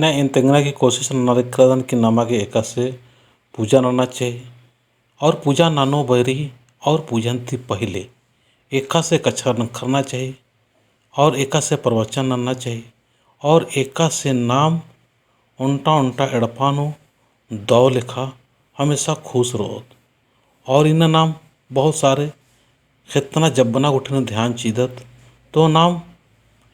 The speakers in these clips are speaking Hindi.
इन्हें इन तेंगना की कोशिश नरकदन कि नमागे एका से पूजा नना चाहिए और पूजा नानो बैरी और पूजन थी पहले एका से कच्छा करना चाहिए और एका से प्रवचन नना चाहिए और एका से नाम उल्टा उल्टा एड़पानो दौ लिखा हमेशा खुश रहो और इन नाम बहुत सारे खेतना जब बना उठने ध्यान चीदत तो नाम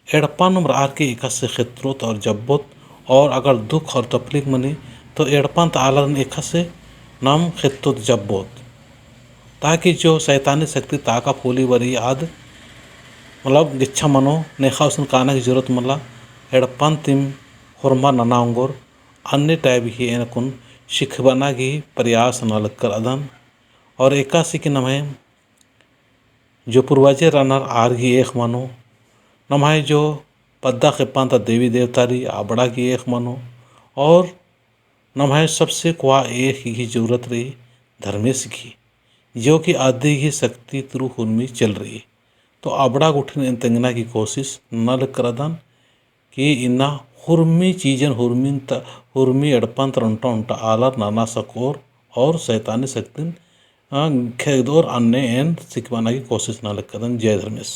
एड़पान आर के एका से क्षेत्रोत और जब्बोत और अगर दुख और तकलीफ मनी तो एड़पान आलन एका से नाम खेतोत जब्बोत ताकि जो शैतानी शक्ति ताका फूली वरी याद मतलब गिच्छा मनो नेखा उसन काना की जरूरत मला एड़पान तिम हुरमा ननाउंगोर अन्य टाइप ही एनकुन शिखबना की प्रयास न कर अदन और एकासी की नमहे जो पूर्वजे रनर आर ही एक मानो नमाय जो पद्दा खेपान देवी देवतारी आबड़ा की एक मानो और नमाय सबसे कुआ एक ही जरूरत रही धर्मेश की जो कि आदि की शक्ति थ्रू हुर्मी चल रही तो आबड़ा उठने इन तेंगना की कोशिश न करदन कि इन्ना हुर्मी चीजन हुर्मी एड़पन तरंटा उंटा आलर नाना सकोर और शैतानी शक्ति खेदोर अन्य एन सिखवाना की कोशिश न करदन। जय धर्मेश।